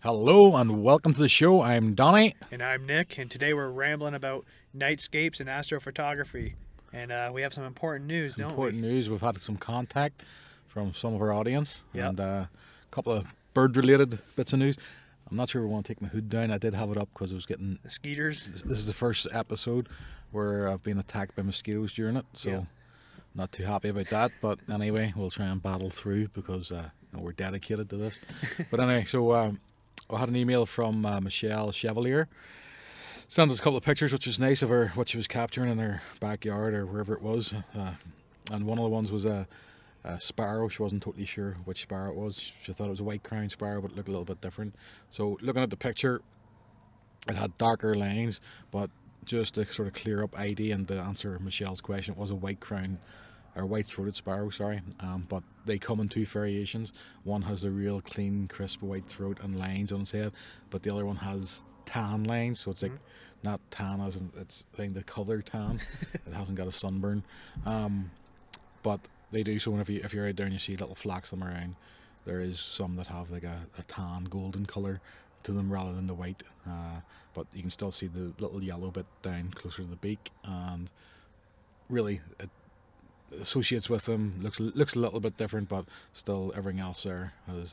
Hello and welcome to the show. I'm Donnie. And I'm Nick, and today we're rambling about nightscapes and astrophotography. And we have some important news, don't Important news. We've had some contact from some of our audience and a couple of bird-related bits of news. I'm not sure we want to take my hood down. I did have it up because I was getting mosquitoes. This is the first episode where I've been attacked by mosquitoes during it, so not too happy about that. But anyway, we'll try and battle through because we're dedicated to this. But anyway, so I had an email from Michelle Chevalier. Sent us a couple of pictures, which was nice of her, what she was capturing in her backyard or wherever it was. And one of the ones was a sparrow. She wasn't totally sure which sparrow it was. She thought it was a white crowned sparrow, but it looked a little bit different. So looking at the picture, it had darker lines, but just to sort of clear up ID and to answer Michelle's question, it was a white crowned or white-throated sparrow, sorry, but they come in two variations. One has a real clean, crisp white throat and lines on its head, but the other one has tan lines, so it's like not tan as in it's the colour tan. It hasn't got a sunburn, but they do. So if you're out there and you see little flocks of them around, there is some that have like a tan golden colour to them rather than the white, but you can still see the little yellow bit down closer to the beak, and really it associates with them looks a little bit different, but still everything else there has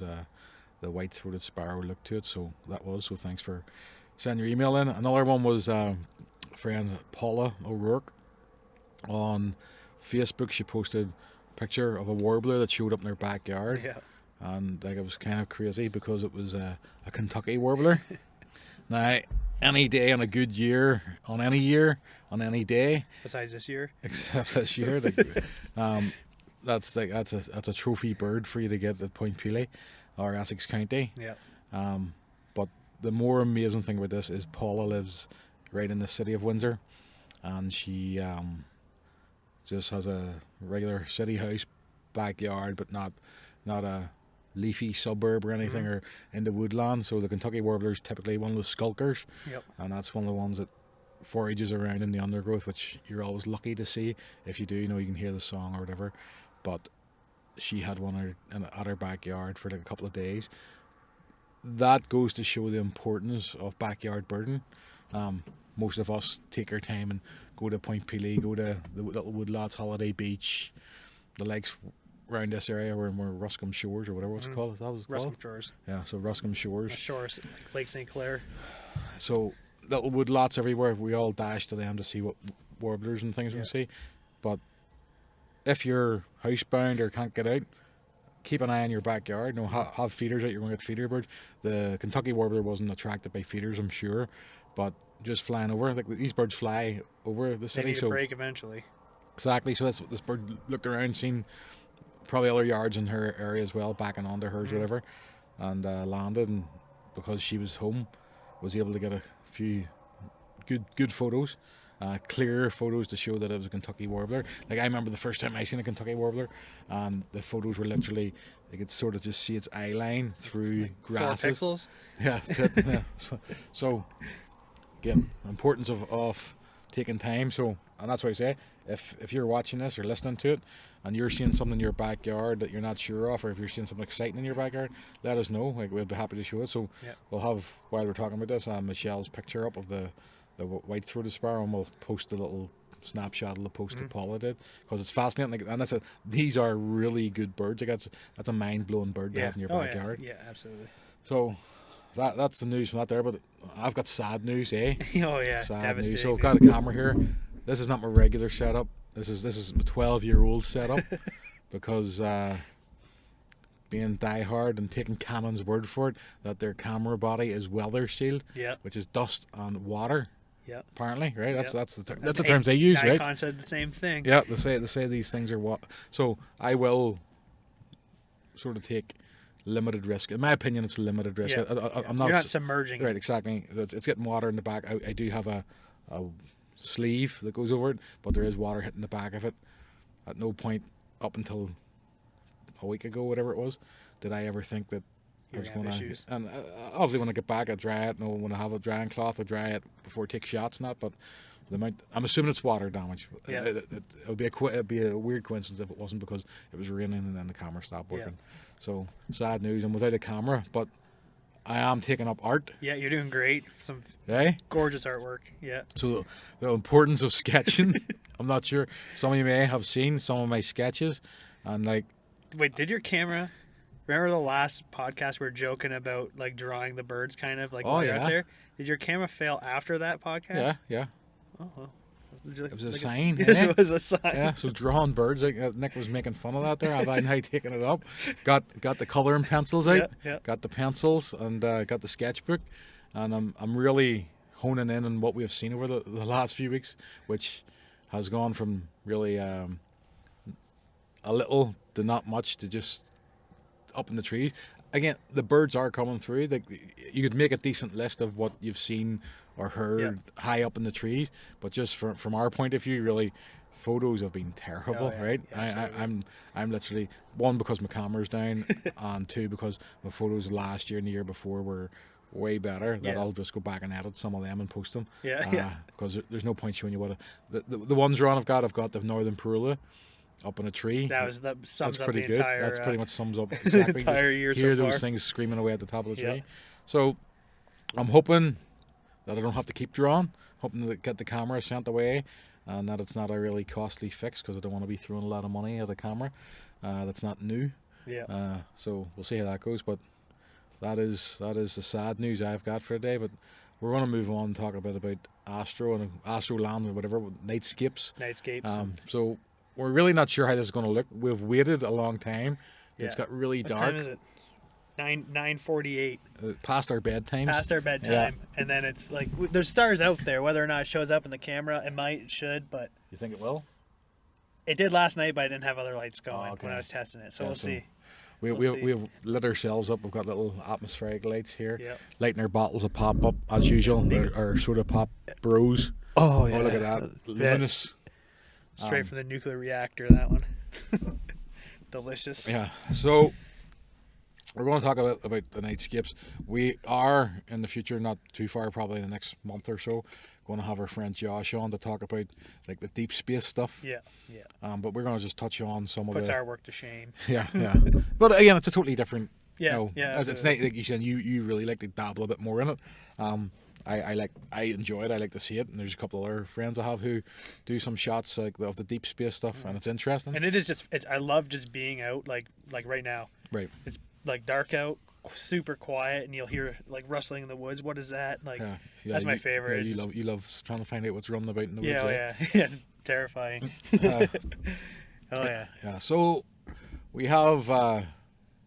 the white-throated sparrow look to it. So thanks for sending your email in. Another one was friend Paula O'Rourke on Facebook. She posted a picture of a warbler that showed up in their backyard, and like it was kind of crazy because it was a Kentucky warbler. Now, any day on a good year, on any day, besides this year, except this year, that's a trophy bird for you to get at Point Pelee or Essex County. But the more amazing thing about this is Paula lives right in the city of Windsor, and she just has a regular city house backyard, but not a leafy suburb or anything, or in the woodland. So the Kentucky warbler is typically one of the skulkers, and that's one of the ones that forages around in the undergrowth, which you're always lucky to see. If you do, you can hear the song or whatever. But she had one at her backyard for like a couple of days. That goes to show the importance of backyard birding. Most of us take our time and go to Point Pelee, go to the little woodlots, Holiday Beach, the lakes around this area where we're Ruscombe Shores or whatever it's called. Is that what it's called? Ruscombe Shores. Yeah, so Ruscombe Shores. Shores, like Lake St. Clair. So little woodlots everywhere. We all dash to them to see what warblers and things we see. But if you're housebound or can't get out, keep an eye on your backyard. Have feeders out. You're going to get feeder birds. The Kentucky warbler wasn't attracted by feeders, I'm sure, but just flying over. Like these birds fly over the city. They need a break eventually. Exactly. So this bird looked around, seen probably other yards in her area as well, backing onto hers, whatever, and landed. And because she was home, was able to get a few good photos, clear photos to show that it was a Kentucky warbler. Like I remember the first time I seen a Kentucky warbler, and the photos were literally you could sort of just see its eye line through like grasses. 4 pixels. Yeah, that's it. Yeah. So again, importance of taking time. So, and that's why I say, if you're watching this or listening to it, and you're seeing something in your backyard that you're not sure of, or if you're seeing something exciting in your backyard, let us know. Like we'd be happy to show it. So we'll have, while we're talking about this, Michelle's picture up of the white-throated sparrow, and we'll post a little snapshot of the post that Paula did, because it's fascinating. Like, and these are really good birds. Like that's a mind-blowing bird to have in your backyard. Yeah, absolutely. So that's the news from that there. But I've got sad news, eh? Sad news. So I've got a camera here. This is not my regular setup. This is my 12-year-old setup because being diehard and taking Canon's word for it that their camera body is weather sealed, which is dust and water. Apparently, right? That's the terms they use, right? Nikon said the same thing. Yeah, they say these things are what. So I will sort of take limited risk. In my opinion, it's limited risk. I'm not. You're not submerging. Right, exactly. It's getting water in the back. I do have a sleeve that goes over it, but there is water hitting the back of it. At no point up until a week ago, whatever it was, did I ever think that I was going to. And obviously, when I get back, I dry it. When I have a drying cloth, I dry it before I take shots and that. But the amount, I'm assuming it's water damage. It would be a weird coincidence if it wasn't, because it was raining and then the camera stopped working. So sad news, and without a camera. But I am taking up art. Yeah, you're doing great. Some Okay. gorgeous artwork. Yeah. So the importance of sketching. I'm not sure. Some of you may have seen some of my sketches, and like, Wait, did your camera? Remember the last podcast we were joking about like drawing the birds, kind of like Oh, while you're yeah. out there? Did your camera fail after that podcast? yeah. Oh, well. It was a sign. It was a sign. Yeah, so drawing birds, like Nick was making fun of that there. I've now taken it up. Got the colouring pencils out. Yeah. Got the pencils and got the sketchbook, and I'm really honing in on what we have seen over the last few weeks, which has gone from really a little to not much to just up in the trees. Again, the birds are coming through. You could make a decent list of what you've seen or heard high up in the trees, but just from our point of view, really, photos have been terrible, right? Yeah, I'm literally, one, because my camera's down, and two, because my photos last year and the year before were way better. That I'll just go back and edit some of them and post them. Because there's no point showing you what the ones I've got the northern parula up in a tree. That sums That's up pretty the good. entire. That's pretty much sums up exactly. the entire year hear so those far. things screaming away at the top of the tree. So I'm hoping that I don't have to keep drawing. Hoping to get the camera sent away, and that it's not a really costly fix, because I don't want to be throwing a lot of money at a camera that's not new. Yeah. So we'll see how that goes. But that is the sad news I've got for today. But we're going to move on and talk about Astro and Astro Land or whatever, Nightscapes. Nightscapes. So we're really not sure how this is going to look. We've waited a long time. Yeah. It's got really What dark. time is it? 9:48. Past our bedtimes. Past our bedtime, and then it's like there's stars out there. Whether or not it shows up in the camera, it might, it should, but You think it will? it did last night. But I didn't have other lights going Oh, okay. when I was testing it, so Yeah, we'll so see. We have lit ourselves up. We've got little atmospheric lights here. Yep. Lighting our bottles of pop up as usual. Our soda pop bros. Oh Oh, look at that. Luminous. Straight from the nuclear reactor, that one. Delicious. Yeah. So we're going to talk about the Nightscapes. We are in the future, not too far, probably in the next month or so, going to have our friend Josh on to talk about like the deep space stuff. Yeah. But we're going to just touch on some of Puts the our work to shame. yeah. But again, it's a totally different. Yeah. It's nice, like you said, you really like to dabble a bit more in it. I enjoy it. I like to see it, and there's a couple other friends I have who do some shots like of the deep space stuff, and it's interesting. And it is just, I love just being out like right now. Right. It's like dark out, super quiet, and you'll hear like rustling in the woods. What is that? Like that's my favorite. Yeah, you love trying to find out what's running about in the yeah, woods. yeah, terrifying. Uh, Oh yeah. Yeah. So we have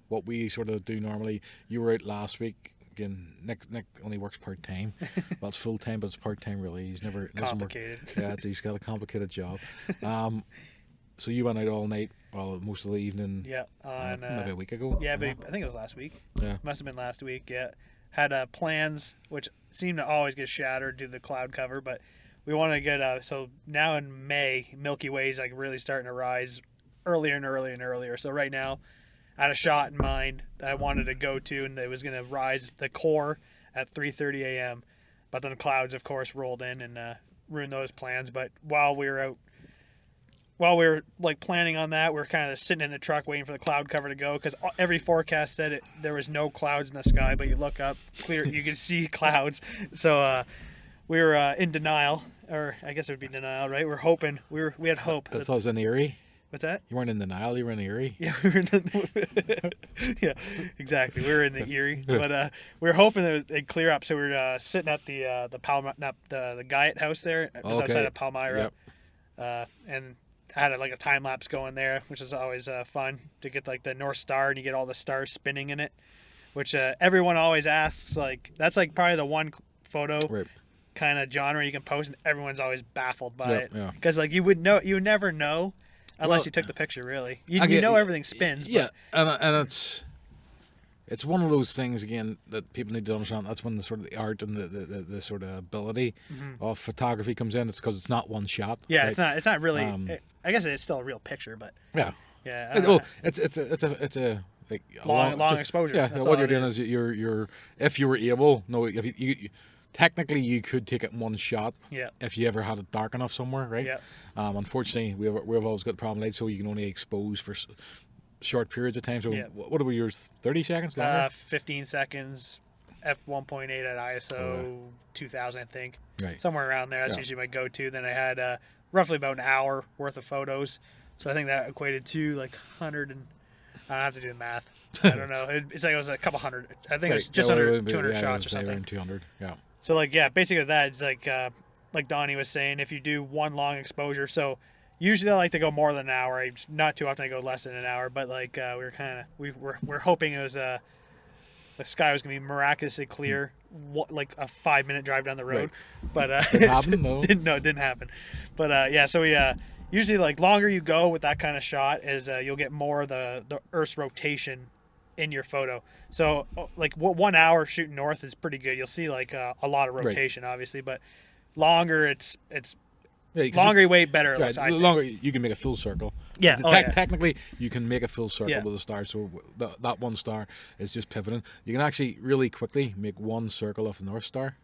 what we sort of do normally. You were out last week. Again, Nick only works part time. Well, it's full time, but it's part time really. He's never Complicated. He's got a complicated job. So you went out all night, well, most of the evening. Yeah. On maybe a week ago. yeah, but I think it was last week. Yeah. Must have been last week. Yeah. Had plans which seem to always get shattered due to the cloud cover, but we want to get so now in May, Milky Way is like really starting to rise earlier and earlier and earlier. So right now, I had a shot in mind that I wanted to go to, and it was going to rise the core at 3:30 a.m. But then the clouds, of course, rolled in and ruined those plans. But while we were like planning on that, we were kind of sitting in the truck waiting for the cloud cover to go, because every forecast said there was no clouds in the sky, but you look up, clear, you can see clouds. So we were in denial, or I guess it would be denial, right? We're hoping we had hope. That's I was in Erie. What's that? You weren't in denial. You were in Erie. Yeah, we were in yeah, exactly. We were in the Erie, but we were hoping that it'd clear up. So we were sitting at the the Guyot house there, just outside of Palmyra, and I had like a time lapse going there, which is always fun to get like the North Star, and you get all the stars spinning in it, which everyone always asks. Like that's like probably the one photo kind of genre you can post, and everyone's always baffled by it, because like you would never know. Unless you took the picture, really. You know everything spins. Yeah, but... and it's one of those things, again, that people need to understand. That's when the sort of the art and the sort of ability of photography comes in. It's because it's not one shot. Yeah, right? It's not really... I guess it's still a real picture, but... Yeah. Yeah. It's a like long exposure. Yeah, that's what you're doing is you're if you were able... No, if you technically, you could take it in one shot if you ever had it dark enough somewhere, right? Yeah. Unfortunately, we've always got the problem light, so you can only expose for short periods of time. So what were yours? 30 seconds? Longer? 15 seconds. f1.8 at ISO 2000, I think. Right. Somewhere around there. That's usually my go-to. Then I had roughly about an hour worth of photos. So I think that equated to like 100 and I don't have to do the math. I don't know. It's like it was a couple hundred. I think it was just under 200 shots or something. Around 200. Yeah. So like basically that it's like Donnie was saying, if you do one long exposure, so usually I like to go more than an hour. Not too often I go less than an hour, but like we're hoping it was the sky was gonna be miraculously clear, like a 5-minute drive down the road. Right. But didn't happen, no. It didn't happen. But yeah, so we usually like longer you go with that kind of shot is you'll get more of the Earth's rotation in your photo. So like 1 hour shooting north is pretty good. You'll see like a lot of rotation, obviously, but longer it's longer you wait, better it looks, the longer you can make a full circle. Yeah. Technically, you can make a full circle with a star. So that one star is just pivoting. You can actually really quickly make one circle of the North Star.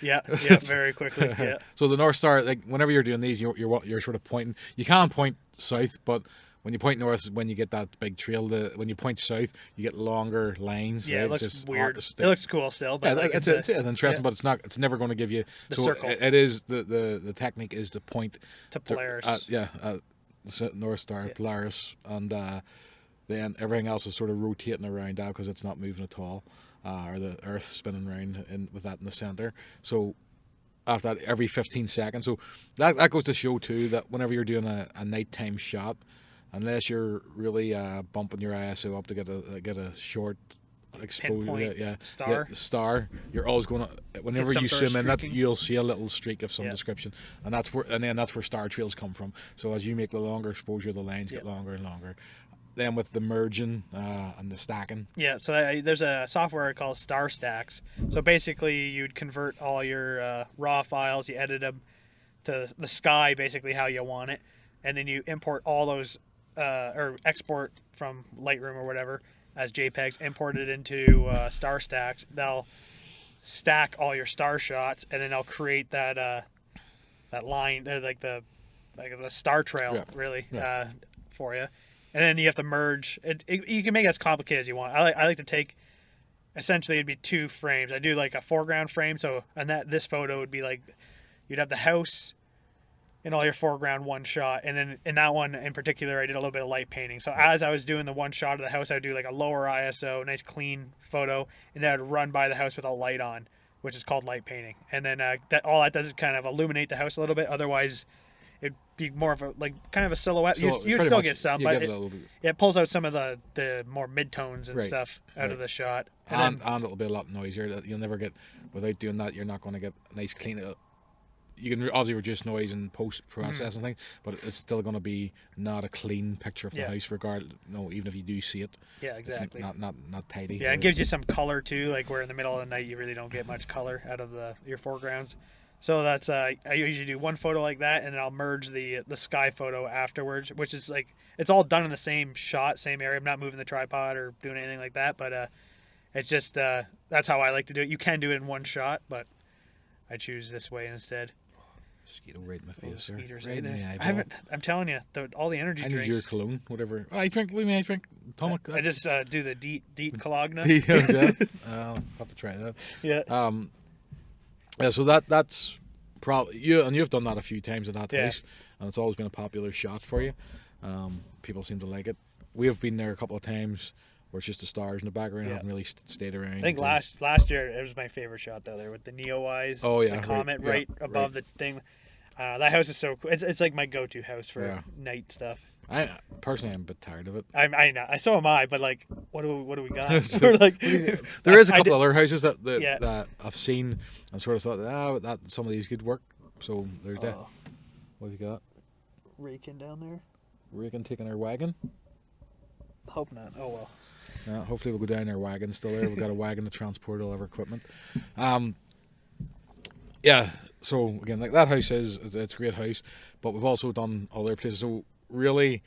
Yeah, very quickly. Yeah. So the North Star, like whenever you're doing these, you're sort of pointing. You can point south, but when you point north is when you get that big trail. When you point south, you get longer lines. Yeah, right? it looks just weird. It looks cool still, but yeah, it's interesting, but it's not. It's never going to give you the circle. It is the technique is to point to Polaris. The North Star, Polaris, and then everything else is sort of rotating around that because it's not moving at all, or the Earth spinning around with that in the center. So after that, every 15 seconds. So that goes to show too that whenever you're doing a nighttime shot, unless you're really bumping your ISO up to get a short exposure, star, you're always going to, whenever you zoom in, that you'll see a little streak of some description, and that's where star trails come from. So as you make the longer exposure, the lines get longer and longer. Then with the merging and the stacking. Yeah, so there's a software called Star Stacks. So basically, you'd convert all your raw files, you edit them to the sky, basically how you want it, and then you import all those, or export from Lightroom or whatever as JPEGs, import it into Star Stacks. They'll stack all your star shots, and then they'll create that line, like the star trail, really, for you. And then you have to merge. You can make it as complicated as you want. I like to take, essentially it'd be 2 frames. I do like a foreground frame. So, and this photo would be like, you'd have the house and all your foreground one shot. And then in that one in particular, I did a little bit of light painting. So as I was doing the one shot of the house, I would do like a lower ISO, nice clean photo. And then I'd run by the house with a light on, which is called light painting. And then all that does is kind of illuminate the house a little bit. Otherwise, it'd be more of a kind of a silhouette. You still get some, but it pulls out some of the more midtones and stuff out of the shot. And it'll be a lot noisier. That you'll never get, without doing that, you're not going to get a nice clean. You can obviously reduce noise and post-process and things, but it's still going to be not a clean picture of the house, regardless. Even if you do see it. Yeah, exactly. It's not tidy. Yeah, it gives you some color too. Like where in the middle of the night you really don't get much color out of your foregrounds. So that's I usually do one photo like that, and then I'll merge the sky photo afterwards, which is like it's all done in the same shot, same area. I'm not moving the tripod or doing anything like that, but it's just that's how I like to do it. You can do it in one shot, but I choose this way instead. Mosquito right in my face. Mosquitoes right there. I'm telling you, all the energy drinks. I need your cologne, whatever. I drink tonic. I just do the Deet Cologne. I'll have to try that. Yeah. Yeah, so that's probably you've done that a few times at that house, and it's always been a popular shot for you. People seem to like it. We have been there a couple of times where it's just the stars in the background. I haven't really stayed around. I think last year it was my favorite shot though. There with the Neo eyes, the comet right above the thing. That house is so cool. It's like my go-to house for night stuff. I personally am a bit tired of it. I know. So am I. But like, what do we got? There is a couple other houses that I've seen and sort of thought that some of these could work. So there's that. What have you got? Raking down there. Raking taking our wagon. Hope not. Oh well. Yeah, hopefully we'll go down our wagon still there. We've got a wagon to transport all of our equipment. Yeah. So again, like that house it's a great house, but we've also done other places. So really,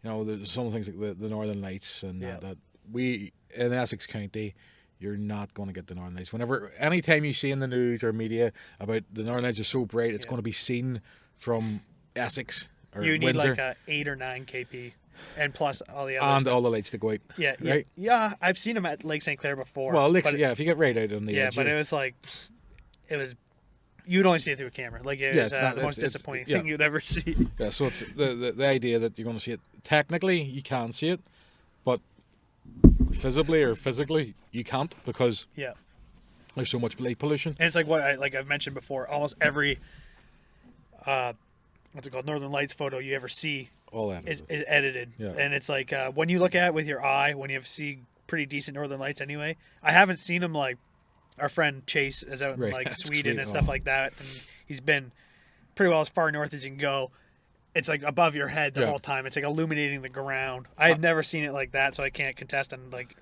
there's some things like the Northern Lights and that we in Essex County, you're not going to get the Northern Lights. Anytime you see in the news or media about the Northern Lights are so bright, it's going to be seen from Essex or you need Windsor. like a 8 or 9 kp. and plus all the other And stuff. all the lights to go out. Yeah, right? yeah. I've seen them at Lake St. Clair before. Well, but if you get right out on the edge. but it was like, you'd only see it through a camera. Like it was the most disappointing thing you'd ever see. Yeah, so it's the idea that you're going to see it. Technically, you can see it, but visibly or physically, you can't because there's so much light pollution. And it's like I've mentioned before. Almost every what's it called, Northern Lights photo you ever see All that is edited. Yeah. And it's like when you look at it with your eye, when you see pretty decent Northern Lights anyway. I haven't seen them like our friend Chase is out in like Sweden and stuff like that, and he's been pretty well as far north as you can go. It's like above your head the whole time. It's like illuminating the ground. I had never seen it like that, so I can't contest on like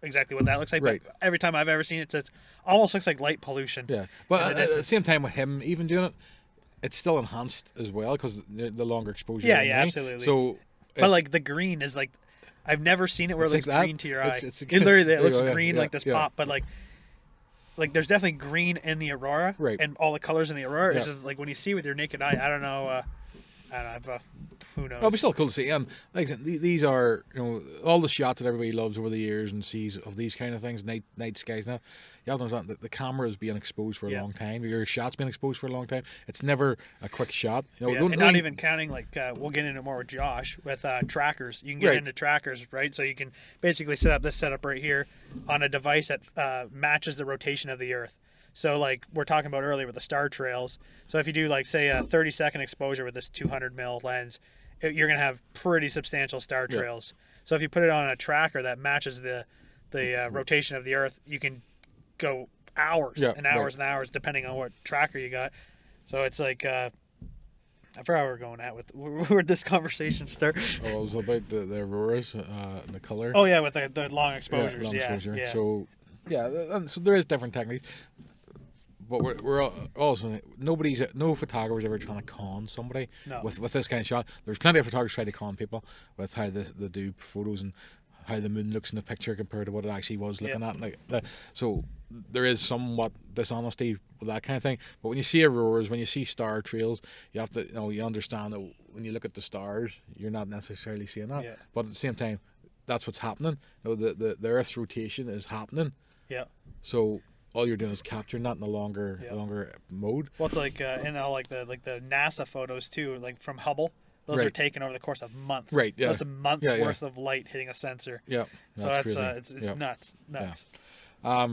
exactly what that looks like. Right. But every time I've ever seen it, it almost looks like light pollution. Yeah, but at the same time with him even doing it, it's still enhanced as well because the longer exposure. Yeah, absolutely. So, but like the green is like, I've never seen it where it looks green to your eye. It's it literally it looks green like this pop, but like there's definitely green in the aurora, and all the colors in the aurora. It's just like when you see with your naked eye, I don't know. Who knows? It'll be still cool to see. And like I said, these are all the shots that everybody loves over the years and sees of these kind of things, night skies. Now, you have to understand that the camera is being exposed for a long time. Your shot's been exposed for a long time. It's never a quick shot. And not even counting like we'll get into more with Josh with trackers. You can get into trackers, right? So you can basically set up this setup right here on a device that matches the rotation of the Earth. So like we're talking about earlier with the star trails. So if you do like say a 30-second exposure with this 200 mil lens, you're gonna have pretty substantial star trails. So if you put it on a tracker that matches the rotation of the Earth, you can go hours and hours and hours depending on what tracker you got. So it's like I forgot where we're going at with where this conversation start. Oh, it was about the auroras and the color. Oh yeah, with the long exposures. Yeah, long exposure. So so there is different techniques. But we're also no photographer's ever trying to con somebody with this kind of shot. There's plenty of photographers try to con people with how they do photos and how the moon looks in the picture compared to what it actually was looking at. So there is somewhat dishonesty with that kind of thing. But when you see auroras, when you see star trails, you have to you understand that when you look at the stars, you're not necessarily seeing that. Yeah. But at the same time, that's what's happening. The Earth's rotation is happening. Yeah. So all you're doing is capturing that in the longer mode. Well, it's like like the NASA photos too, like from Hubble. Those are taken over the course of months. Right. Yeah. That's a month's worth of light hitting a sensor. Yeah. So that's it's nuts. Yeah.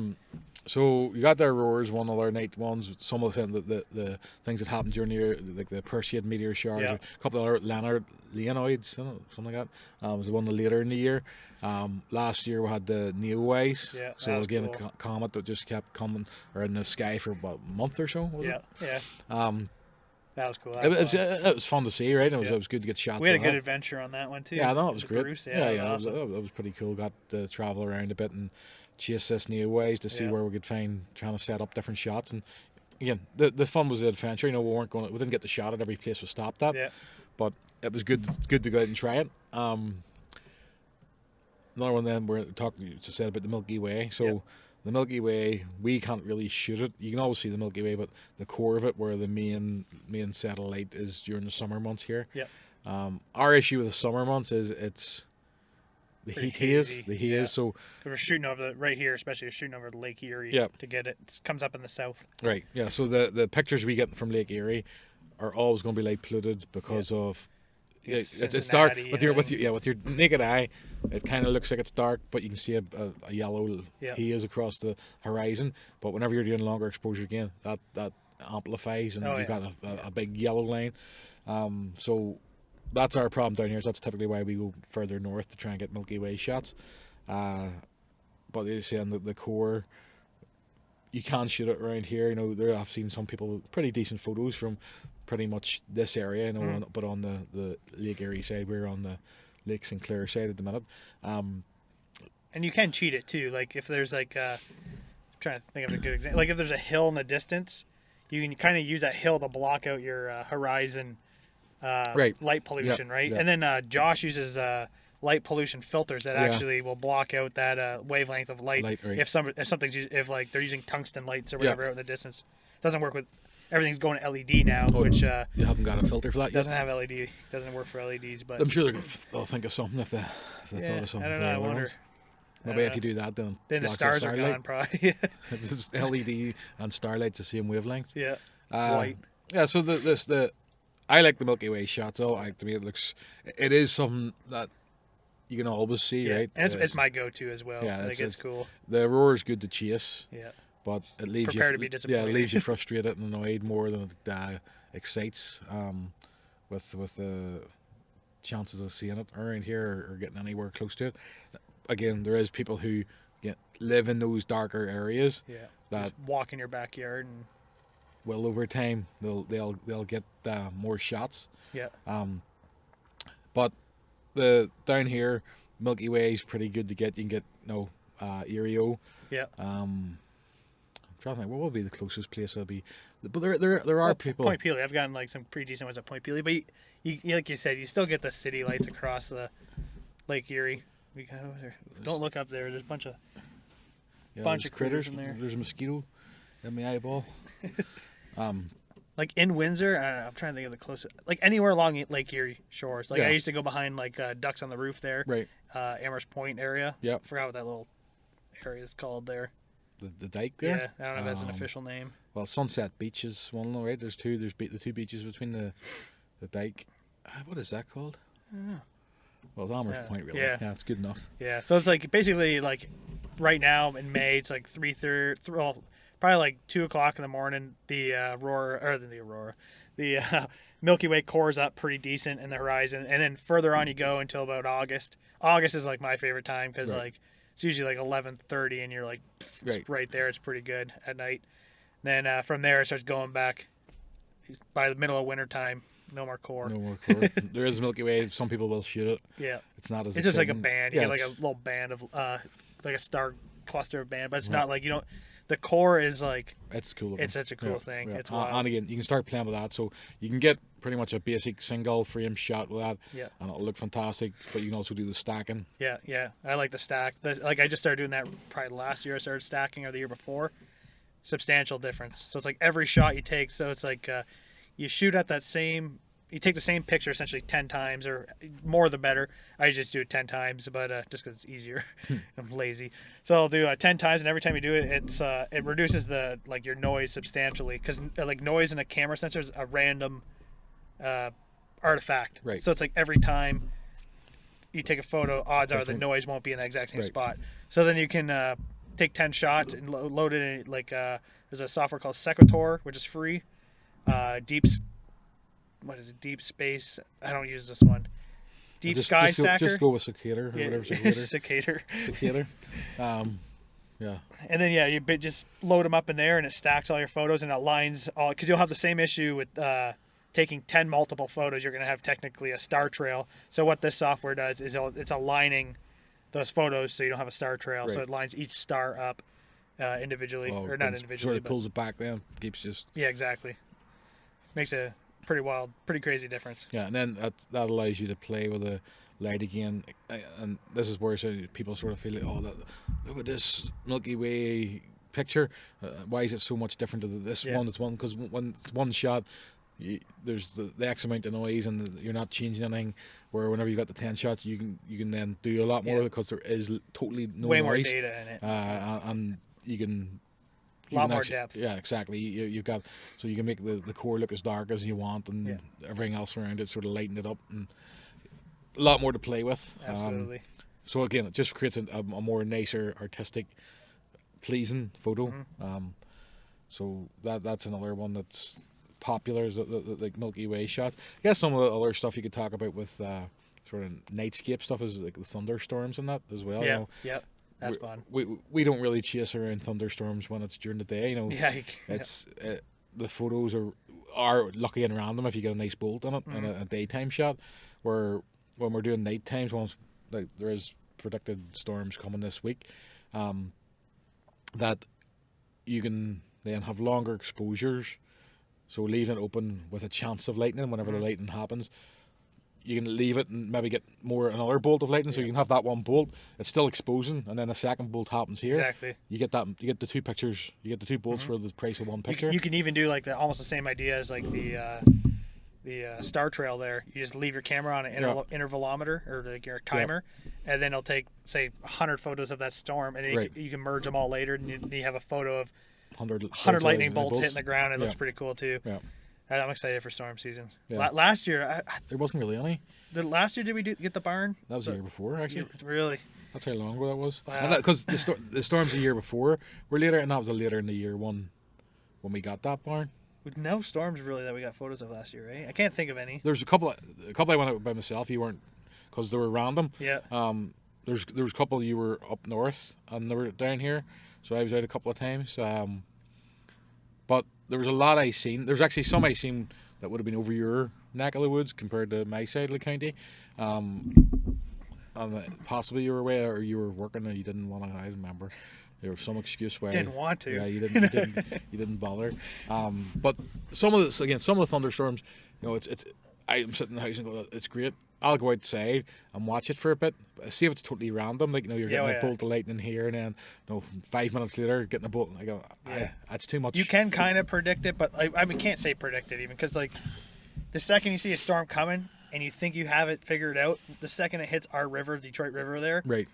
So you got the auroras, one of our night ones. Some of the things that happened during the year, like the Perseid meteor showers, a couple of other Leonids, something like that. Was the one later in the year. Last year we had the Neowise. Yeah, so again, cool. a comet that just kept coming or in the sky for about a month or so. Yeah. That was cool. It was fun to see, right? It was good to get shots. We had a good adventure on that one too. Yeah, I know it was great. Bruce. Awesome. It was pretty cool. Got to travel around a bit and chase this Neowise to see where we could find, trying to set up different shots. And again, the fun was the adventure. We didn't get the shot at every place we stopped at. Yeah. But it was good to go out and try it. Another one then we're talking, you just said about the Milky Way. So the Milky Way, we can't really shoot it. You can always see the Milky Way, but the core of it, where the main satellite is during the summer months here. Yep. Our issue with the summer months is it's the heat haze. So we're shooting over right here, especially we're shooting over Lake Erie to get it. It comes up in the south. Right. Yeah. So the pictures we get from Lake Erie are always going to be light polluted because of. It's dark with your naked eye. It kind of looks like it's dark, but you can see a yellow haze across the horizon. But whenever you're doing longer exposure again, that amplifies and you've got a big yellow line. So that's our problem down here. So that's typically why we go further north to try and get Milky Way shots. But you're saying the core, you can shoot it around here. I've seen some people with pretty decent photos from pretty much this area, but on the Lake Erie side, we're on the Lake St. Clair side at the minute. And you can cheat it too. Like if there's I'm trying to think of a good example. Like if there's a hill in the distance, you can kind of use that hill to block out your horizon light pollution, right? Yeah. And then Josh uses light pollution filters that actually will block out that wavelength of light. If something's if like they're using tungsten lights or whatever out in the distance. Doesn't work with everything's going to LED now, Oh, which you haven't got a filter for that yet? doesn't have LED, doesn't work for LEDs. But I'm sure they'll think of something if they thought of something. I don't for know. I other wonder. ones. Maybe if you do that, then The stars are gone, probably. It's LED and starlight's the same wavelength. Yeah. White. Yeah. So I like the Milky Way shots. Oh, to me it is something that you can always see, right? And it's my go-to as well. Yeah, it's cool. The aurora is good to chase. Yeah. But it leaves Prepare to be disappointed. Yeah, it leaves you frustrated and annoyed more than it excites. With the chances of seeing it around here or getting anywhere close to it. Again, there is people who live in those darker areas. Yeah. That just walk in your backyard and. Well, over time they'll get more shots. Yeah. But the down here, Milky Way is pretty good to get. You can get Erio. Yeah. I'm trying to think what will be the closest place that'll be. But there are people. Point Pelee. I've gotten like some pretty decent ones at Point Pelee, but you like you said, you still get the city lights across the Lake Erie. We got over there. Don't look up there. There's a bunch of critters in there. There's a mosquito in my eyeball. Like in Windsor, I don't know, I'm trying to think of the closest. Like anywhere along Lake Erie shores. Like I used to go behind like Ducks on the Roof there. Right. Amherst Point area. Yeah. Forgot what that little area is called there. The dike there. Yeah, I don't know if that's an official name. Well, Sunset Beach is one, right? There's two. There's the two beaches between the dike. What is that called? I don't know. Well, it's Amherst Point, really. Yeah, it's good enough. Yeah, so it's like basically like right now in May, it's like 3:30. Well, probably like 2:00 in the morning. The Milky Way cores up pretty decent in the horizon, and then further on you go until about August. August is like my favorite time because like it's usually like 11:30, and you're like it's right there. It's pretty good at night. Then from there it starts going back. By the middle of winter time, no more core. No more core. There is Milky Way. Some people will shoot it. Yeah, it's not as. It's just like a band. You get like a little band of like a star cluster of band, but it's not like you don't. The core is like it's cool. It's such a cool thing. Yeah. It's wild. And again, you can start playing with that, so you can get pretty much a basic single frame shot with that. Yeah, and it'll look fantastic. But you can also do the stacking. Yeah. I like the stack. Like I just started doing that probably last year. I started stacking, or the year before. Substantial difference. So it's like every shot you take. So it's like you shoot at that same. You take the same picture essentially 10 times, or more the better. I just do it 10 times, but just because it's easier. I'm lazy, so I'll do 10 times, and every time you do it, it reduces your noise substantially, because like noise in a camera sensor is a random artifact. Right. So it's like every time you take a photo, odds are the noise won't be in the exact same spot. So then you can take 10 shots and load it in there's a software called Sequitur, which is free. Deep Space? I don't use this one. Sky Stacker. Just go with Cicator or whatever. Cicator. Cicator. Yeah. And then you just load them up in there, and it stacks all your photos, and it aligns all, because you'll have the same issue with taking 10 multiple photos. You're going to have technically a star trail. So what this software does is it's aligning those photos so you don't have a star trail. Right. So it lines each star up individually, or not individually. Sort of pulls it back then. Keeps just. Yeah, exactly. Makes a pretty wild, pretty crazy difference. Yeah, and then that allows you to play with the light again, and this is where people sort of feel like, look at this Milky Way picture. Why is it so much different to this one? It's one because when it's one shot, there's the X amount of noise, and you're not changing anything. Where whenever you got the 10 shots, you can then do a lot more because there is totally no way noise. More data in it, and you can. A lot more depth. Yeah, exactly. You've got, so you can make the core look as dark as you want, and everything else around it sort of lighten it up, and a lot more to play with. Absolutely. So again, it just creates a more nicer, artistic, pleasing photo. Mm-hmm. So that's another one that's popular, is the like Milky Way shots. I guess some of the other stuff you could talk about with sort of nightscape stuff is like the thunderstorms and that as well. Yeah. Yeah. That's fun. We don't really chase around thunderstorms when it's during the day, It's the photos are lucky and random if you get a nice bolt in it and a daytime shot. Where when we're doing night times, like there is predicted storms coming this week, that you can then have longer exposures. So leaving it open with a chance of lightning whenever the lightning happens, you can leave it and maybe get another bolt of lightning, so you can have that one bolt. It's still exposing, and then a second bolt happens here. Exactly. You get that. You get the two pictures. You get the two bolts for the price of one picture. You can even do like almost the same idea as like the Star Trail there. You just leave your camera on an intervalometer or like your timer, and then it'll take say 100 photos of that storm, and then you can merge them all later, and you have a photo of 100 lightning bolts hitting the ground. It looks pretty cool too. Yeah. I'm excited for storm season. Yeah. Last year, there wasn't really any. Last year, did we get the barn? That was the year before, actually. Really? That's how long ago that was. Wow. Because the storms the year before were later, and that was later in the year one when we got that barn. With no storms really that we got photos of last year, right? I can't think of any. There's a couple I went out by myself. You weren't, because they were random. Yeah. There was a couple you were up north and they were down here, so I was out a couple of times. But there was a lot I seen. There's actually some I seen that would have been over your neck of the woods compared to my side of the county. And possibly you were away or you were working and you didn't want to. I remember there was some excuse why didn't want to. Yeah, you didn't bother. But some of the thunderstorms, it's I'm sitting in the house and go, it's great. I'll go outside and watch it for a bit. See if it's totally random, like you're getting a bolt of lightning here, and then 5 minutes later getting a bolt. I go, that's too much. You can kind of predict it, but I can't say predict it even because like the second you see a storm coming and you think you have it figured out, the second it hits our river, Detroit River, there, right?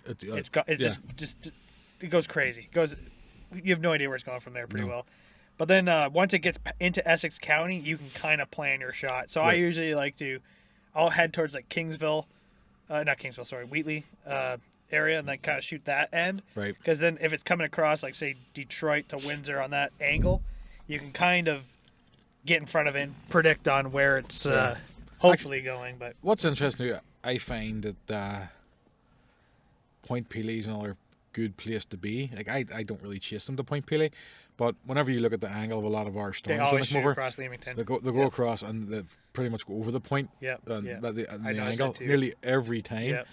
Just it goes crazy. You have no idea where it's going from there pretty well. But then once it gets into Essex County, you can kind of plan your shot. So I usually I'll head towards like Wheatley area, and then kind of shoot that end. Right. Because then if it's coming across, like say Detroit to Windsor on that angle, you can kind of get in front of it and predict on where it's hopefully going. But what's interesting, I find that Point Pelee is another good place to be. Like I don't really chase them to Point Pelee, but whenever you look at the angle of a lot of our storms, they always shoot across Leamington. They go across and they pretty much go over the point. The angle nearly every time.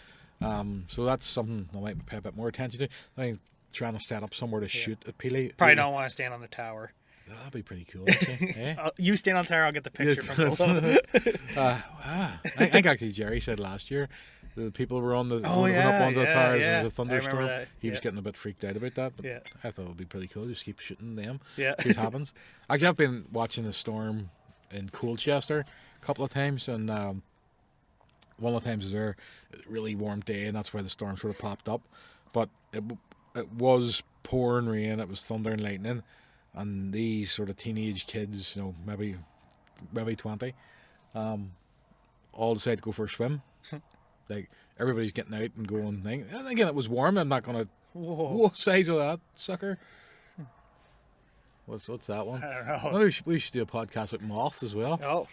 So that's something I might pay a bit more attention to. I think trying to set up somewhere to shoot at Pelee. Probably don't want to stand on the tower. That'd be pretty cool, actually. You stand on the tower, I'll get the picture from below. I think actually Jerry said last year the people were on the up onto the towers and the thunderstorm. He was getting a bit freaked out about that, but I thought it would be pretty cool. Just keep shooting them. See what happens. Actually, I've been watching the storm in Colchester a couple of times, and one of the times was there a really warm day, and that's why the storm sort of popped up. But it was pouring rain, it was thunder and lightning, and these sort of teenage kids, maybe 20, all decide to go for a swim. Like everybody's getting out and going. And again, it was warm. I'm not gonna. What size of that sucker? What's that one? I don't know. Maybe we should do a podcast with moths as well. Oh,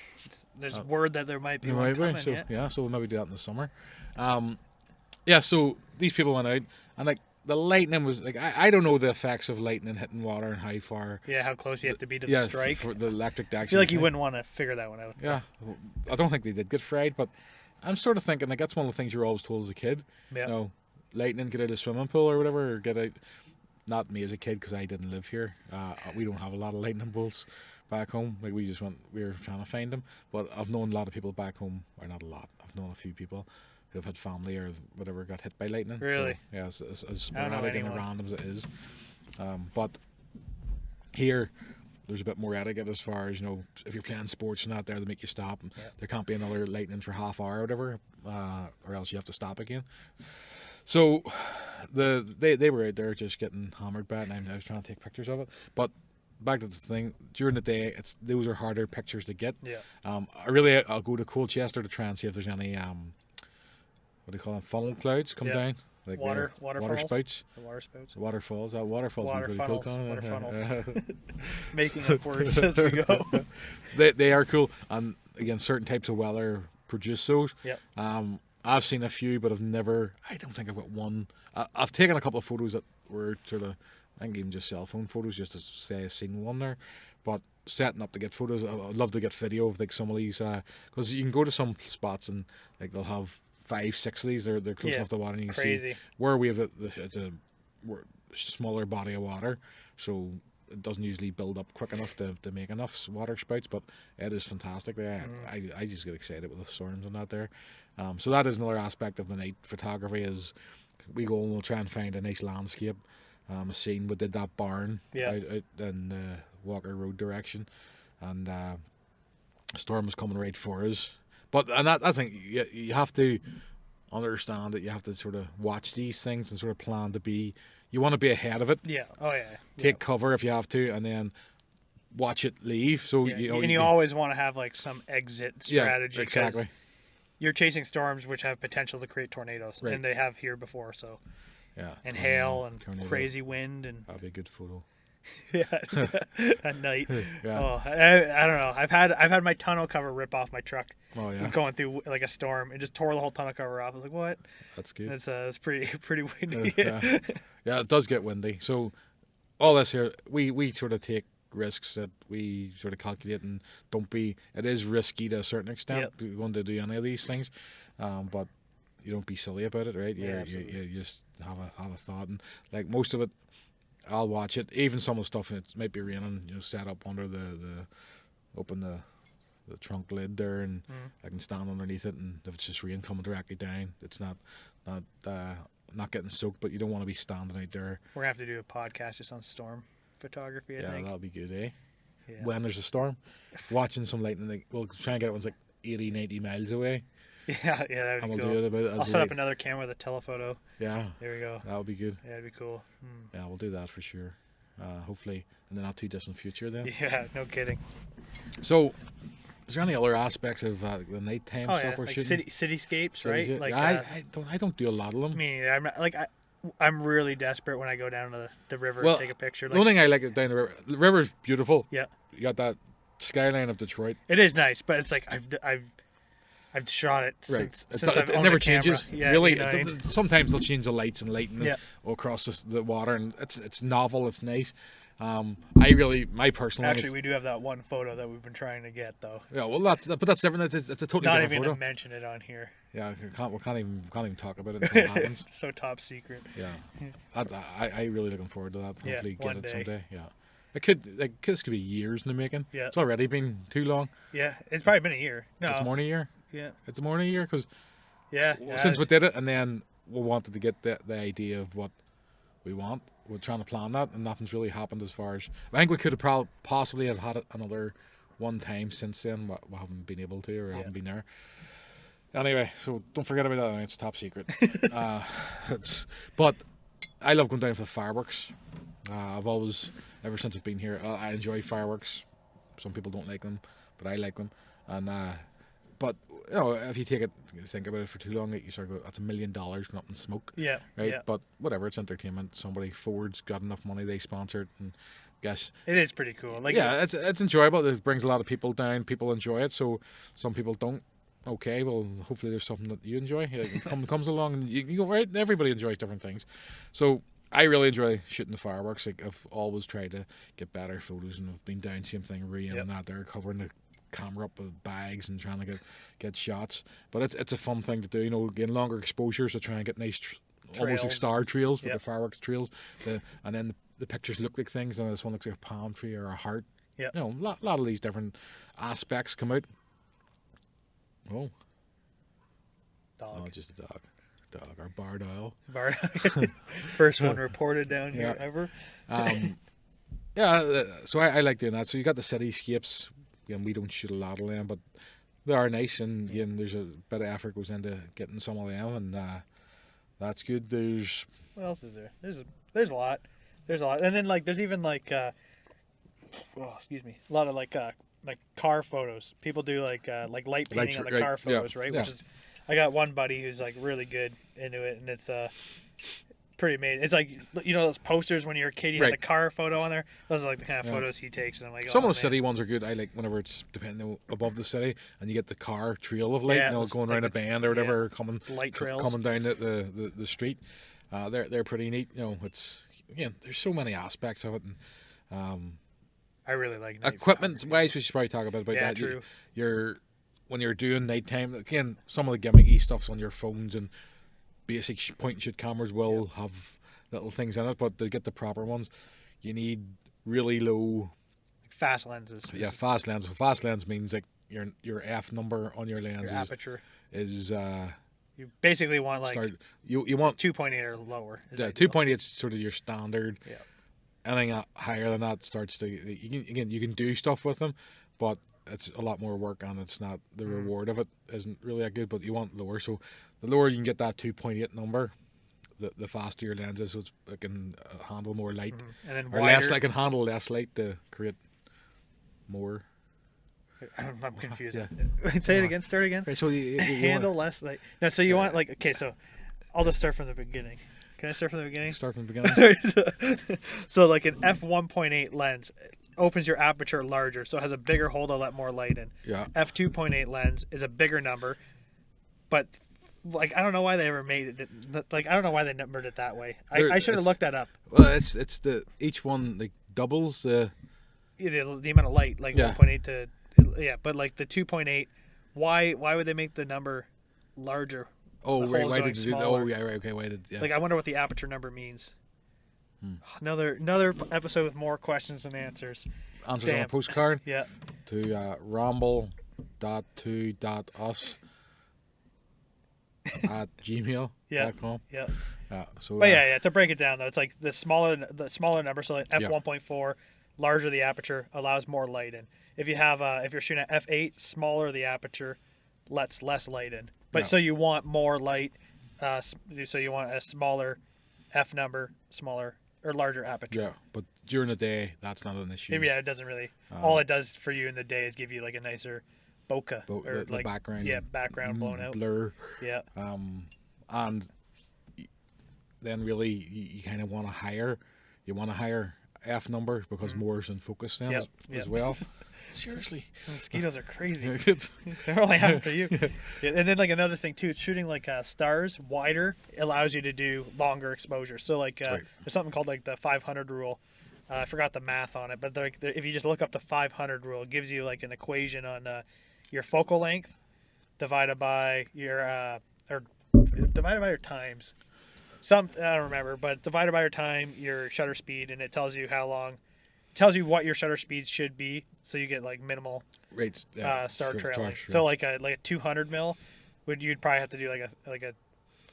there's word that there might be one coming. So we'll maybe do that in the summer. So these people went out, and like the lightning was like I don't know the effects of lightning hitting water and how far. Yeah, how close you have to be to the strike. For the electric action. I feel like you wouldn't want to figure that one out. Yeah, I don't think they did get fried, but I'm sort of thinking like that's one of the things you're always told as a kid. Yeah. Lightning, get out of the swimming pool or whatever, or get out. Not me as a kid because I didn't live here. We don't have a lot of lightning bolts back home. Like we were trying to find them. But I've known a lot of people back home, or not a lot. I've known a few people who have had family or whatever got hit by lightning. Really? So, yeah, as sporadic and random as it is. But here, there's a bit more etiquette as far as if you're playing sports and out there, they make you stop. And there can't be another lightning for half hour or whatever, or else you have to stop again. So they were out there just getting hammered by it, and I was trying to take pictures of it. But back to the thing, during the day, those are harder pictures to get. Yeah. I'll go to Colchester to try and see if there's any what do you call them, funnel clouds come down. Like water spouts. The water spouts. Waterfalls. Waterfalls. Water funnels. Water funnels. Making up words as we go. They are cool, and again, certain types of weather produce those. Yep. I've seen a few, but I don't think I've got one. I've taken a couple of photos that were sort of, I think even just cell phone photos, just to say I've seen one there. But setting up to get photos, I'd love to get video of like some of these, because you can go to some spots and like they'll have 5-6 of these. They're close enough to the water, and you can see where we have it's a smaller body of water, so it doesn't usually build up quick enough to make enough water spouts, but it is fantastic there. I just get excited with the storms and that there. So that is another aspect of the night photography, is we go and we'll try and find a nice landscape, a scene. We did that barn out in Walker Road direction, and a storm was coming right for us. But and I think you have to understand that you have to sort of watch these things and sort of plan to be. You want to be ahead of it. Yeah. Oh yeah. Take cover if you have to, and then watch it leave. So you always want to have like some exit strategy. Yeah, exactly. You're chasing storms which have potential to create tornadoes, and they have here before. So yeah, and hail and crazy wind, and that'd be a good photo. At night. Yeah. Oh, I don't know. I've had my tonneau cover rip off my truck. Oh yeah. Going through like a storm, and just tore the whole tonneau cover off. I was like, what? That's good. It's pretty windy. Yeah, it does get windy. So all this here, we sort of take risks that we sort of calculate, and don't be. It is risky to a certain extent going to do any of these things, but you don't be silly about it, right? You just have a thought, and like most of it, I'll watch it. Even some of the stuff, it might be raining. Set up under the open the trunk lid there, and I can stand underneath it. And if it's just rain coming directly down, it's not getting soaked. But you don't want to be standing out there. We're gonna have to do a podcast just on storm photography. I think that'll be good, eh? Yeah. When there's a storm, watching some lightning, we'll try and get it when it's like 80, 90 miles away. Yeah, that'd be cool. Do it I'll set up another camera with a telephoto. Yeah. There we go. That would be good. Yeah, that'd be cool. Yeah, we'll do that for sure. Hopefully in the not too distant future then. Yeah, no kidding. So, is there any other aspects of the nighttime stuff we're shooting? Cityscapes, right? Yeah. Like I don't do a lot of them. Me neither. I'm really desperate when I go down to the river and take a picture. The only thing I like is down the river. The river's beautiful. Yeah. You got that skyline of Detroit. It is nice, but it's like I've shot it since I've owned never a camera. changes. Yeah, really, sometimes they'll change the lights and lighting across the water, and it's novel. It's nice. My personal. Actually, we do have that one photo that we've been trying to get, though. Yeah, well, that's different. It's a totally not different even photo. to mention it on here. Yeah, we can't even talk about it until it happens. So top secret. Yeah, I really looking forward to that. Hopefully, get it someday. Yeah. This could be years in the making. Yeah. It's already been too long. Yeah, it's probably been a year. No. It's more than a year. Yeah. It's more than a year because since we did it, and then we wanted to get the idea of what we want. We're trying to plan that, and nothing's really happened as far as. I think we could have possibly have had it another one time since then. We haven't been able to, or haven't been there. Anyway, so don't forget about that. It's top secret. But I love going down for the fireworks. I've always, ever since I've been here, I enjoy fireworks. Some people don't like them, but I like them. And but if you think about it for too long, you sort of go, that's $1 million going up in smoke. Yeah. Right. Yeah. But whatever, it's entertainment. Ford's got enough money, they sponsor it, and guess it is pretty cool. It's enjoyable. It brings a lot of people down. People enjoy it. So some people don't. Okay, well, hopefully there's something that you enjoy. It comes along, and you go right. Everybody enjoys different things. So I really enjoy shooting the fireworks. I've always tried to get better photos, and I've been down same thing, rain and that there, covering the camera up with bags and trying to get shots. But it's a fun thing to do. Getting longer exposures to try and get nice, almost like star trails with the fireworks trails. And then the pictures look like things, and this one looks like a palm tree or a heart. Yeah. A lot of these different aspects come out. Oh. Dog. Oh, just a dog. Our barred owl. First one reported down here ever. So I like doing that. So you got the cityscapes. We don't shoot a lot of them, but they are nice, and again, there's a bit of effort goes into getting some of them, and that's good. What else is there? There's a lot. And then there's even a lot of car photos. People do light painting on the car photos, right? Yeah. Which is, I got one buddy who's really good into it, and it's pretty amazing. It's those posters when you're a kid, you had the car photo on there. Those are the kind of photos he takes, and I'm like, some of the city ones are good. I like whenever it's depending above the city, and you get the car trail of light, going around a band or whatever, coming light trails coming down the street. They're pretty neat. There's so many aspects of it, and I really like equipment wise. We should probably talk about that. True. When you're doing nighttime, again, some of the gimmicky stuff's on your phones, and basic point and shoot cameras will have little things in it, but to get the proper ones, you need really low. Fast lenses. Yeah, fast lens. So fast lens means like your f number on your lens Your aperture. is you basically want like you want 2.8 or lower. Yeah, 2.8 is sort of your standard. Yeah. Anything higher than that starts to you can do stuff with them, but it's a lot more work and it's not the reward of it isn't really that good. But you want lower, so the lower you can get that 2.8 number, the faster your lens is, so it can handle more light, and then or wider. less. I can handle less light to create more. I'm confused. Yeah. Say it again. Start again. Right, so you handle less light. No, so you want like okay. So I'll just start from the beginning. Can I start from the beginning? Start from the beginning. So like an f1.8 lens opens your aperture larger, so it has a bigger hole to let more light in. Yeah. F2.8 lens is a bigger number, but like I don't know why they ever made it. Like I don't know why they numbered it that way. I should have looked that up. Well, it's the each one like doubles the amount of light, like 1.8 to but like the 2.8. Why would they make the number larger? Oh, right. Why did you do that? Oh, smaller. yeah, right. Okay, why did... Yeah. Like, I wonder what the aperture number means. Another episode with more questions than answers. Answers on a postcard. Yeah. To ramble.2.us at gmail.com. Yeah. So, but yeah, to break it down, though, it's like the smaller number, so like f1.4, larger the aperture, allows more light in. If you have if you're shooting at f8, smaller the aperture, lets less light in. But so you want more light, so you want a smaller f number, smaller or larger aperture. Yeah, but during the day, that's not an issue. Yeah, it doesn't really. All it does for you in the day is give you like a nicer bokeh or the like background. Yeah, background blown out. Blur. Yeah. And then really you kind of want a higher f number because more is in focus then as well. Seriously, mosquitoes are crazy. They're only after you. And then like another thing too, shooting like stars wider allows you to do longer exposure. So like there's something called like the 500 rule. I forgot the math on it, but if you just look up the 500 rule, it gives you like an equation on your focal length divided by your times. I don't remember, but divided by your time, your shutter speed, and it tells you what your shutter speed should be, so you get like minimal rates star trailing. So like a 200 mil, you'd probably have to do like a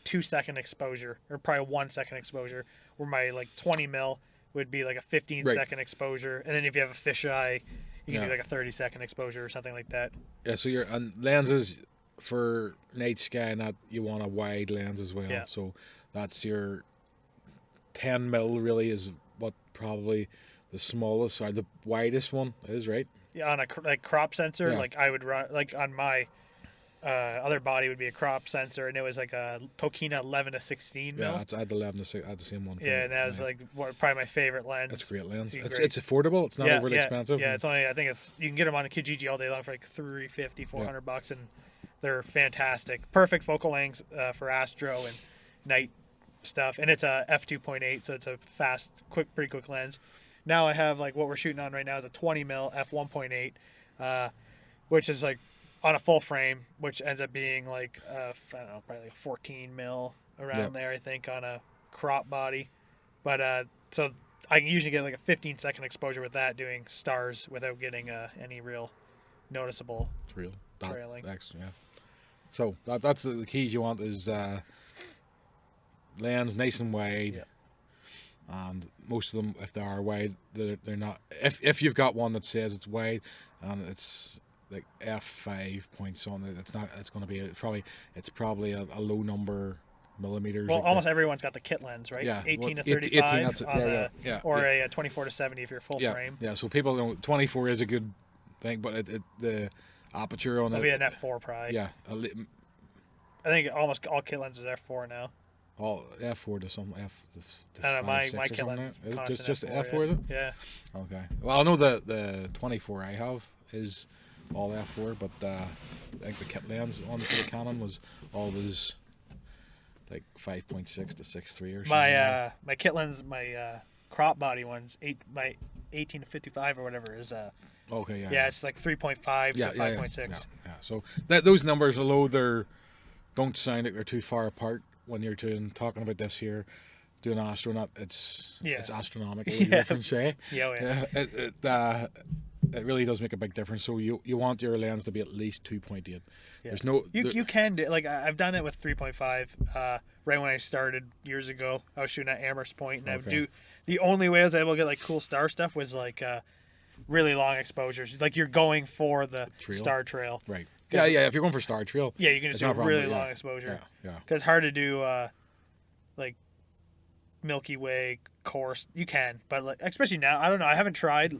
2-second exposure or probably 1 second exposure. Where my like 20 mil would be like a 15-second exposure, and then if you have a fisheye, you can do like a 30-second exposure or something like that. Yeah. So your lenses for night sky, you want a wide lens as well. Yeah. So that's your 10 mil really is what probably the smallest or the widest one is, right? Yeah, on a crop sensor, like I would run like on my other body would be a crop sensor, and it was like a Tokina 11 to 16 mil. Yeah, I had the 11 to 6. I had the same one. Yeah, and that was like probably my favorite lens. That's a great lens. It's affordable. It's not overly expensive. Yeah, it's only you can get them on a Kijiji all day long for like $350, $400, and they're fantastic. Perfect focal lengths for astro and night stuff, and it's a f2.8, so it's a fast, pretty quick lens. Now I have like what we're shooting on right now is a 20 mil f1.8, which is like on a full frame, which ends up being like I don't know, probably like 14 mil around there, I think, on a crop body. But so I can usually get like a 15-second exposure with that, doing stars without getting any real noticeable trailing. Yeah. So that's the keys you want is lens nice and wide. Yeah. And most of them, if they are wide, they're not. If you've got one that says it's wide and it's like f5 point something, it's not. It's going to be it's probably a low number millimeters. Well, almost everyone's got the kit lens, right? Yeah, 18 to 35 18, or a 24 to 70 if you're full frame. Yeah, so people don't. 24 is a good thing, but the aperture on it'll be an f4 probably. Yeah, I think almost all kit lenses are f4 now. All f4 to some f. I don't know, my kit lens is just F4, f4 is it? Yeah. Okay. Well, I know the 24 I have is all f4, but I think the kit lens on for the Canon was always like 5.6 to 6.3 or something. My kit lens, my crop body ones, my 18 to 55 or whatever is okay. Yeah, it's like 3.5 to 5.6. Yeah. So those numbers, although don't sound like they're too far apart when you're talking about this here, doing astronaut, it's astronomically Yeah. different, eh? Yeah. It really does make a big difference. So you want your lens to be at least 2.8. Yeah. There's no you can do, like, I've done it with 3.5. Right when I started years ago, I was shooting at Amherst Point, and I would do, the only way I was able to get like cool star stuff was like really long exposures. Like you're going for the star trail. Right. Yeah. If you're going for star trail. Yeah, you can just do a really long exposure. Yeah. Because it's hard to do like Milky Way course. You can, but like, especially now, I don't know. I haven't tried.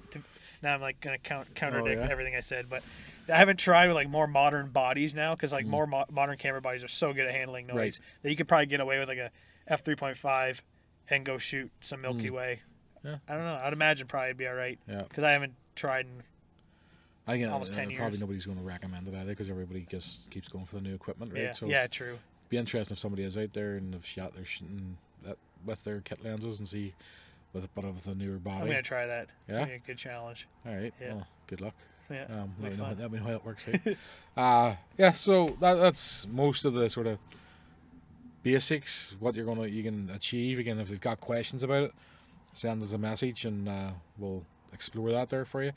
Now I'm like gonna contradict everything I said, but I haven't tried with like more modern bodies now, because like more modern camera bodies are so good at handling noise that you could probably get away with like a f3.5 and go shoot some Milky Way. Yeah. I don't know. I'd imagine probably it'd be all right. Yeah. Because I haven't tried in almost 10 years. Probably nobody's going to recommend it either, because everybody just keeps going for the new equipment, right? Yeah. So yeah. True. Be interesting if somebody is out there and they're shooting that with their kit lenses and see with a newer body. I'm gonna try that. It's yeah. gonna be a good challenge. All right. Yeah. Well, good luck. Yeah. Let me know how it works. Right? Yeah. So that's most of the sort of basics. What you can achieve. Again, if you've got questions about it, send us a message and we'll explore that there for you.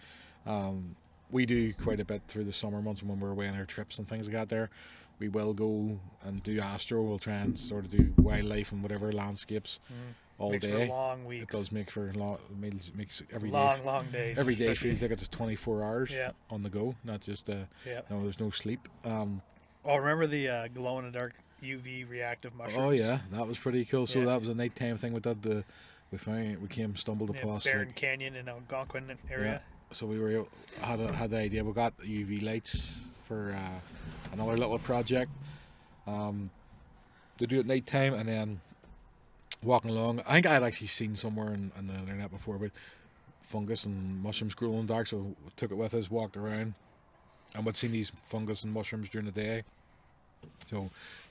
We do quite a bit through the summer months when we're away on our trips and things like that. There, we will go and do astro. We'll try and sort of do wildlife and whatever landscapes. all makes day. For long weeks. It does make for makes every long, day. long days. Every day feels like it's 24 hours on the go, not just no, there's no sleep. Remember the glow in the dark UV reactive mushrooms? Oh yeah, that was pretty cool. So that was a nighttime thing with that. We stumbled across Barron Canyon in Algonquin area. Yeah. So we had the idea. We got UV lights for another little project to do at night time, and then walking along. I think I had actually seen somewhere in the internet before about fungus and mushrooms growing in the dark, so we took it with us, walked around, and we'd seen these fungus and mushrooms during the day. So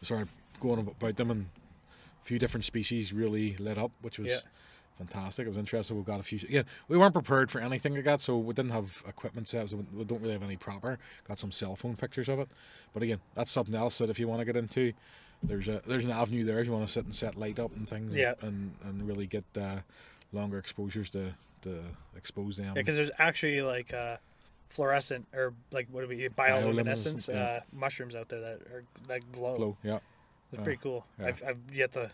we started going about them, and a few different species really lit up, which was fantastic. It was interesting. We got a few. Yeah, we weren't prepared for anything like that, so we didn't have equipment set. So we don't really have any proper. Got some cell phone pictures of it, but again, that's something else that if you want to get into, there's an avenue there if you want to sit and set light up and things, and really get longer exposures to expose them. Yeah, because there's actually like fluorescent or like what do we bioluminescence mushrooms out there that glow. Yeah, it's pretty cool. Yeah. I've yet to.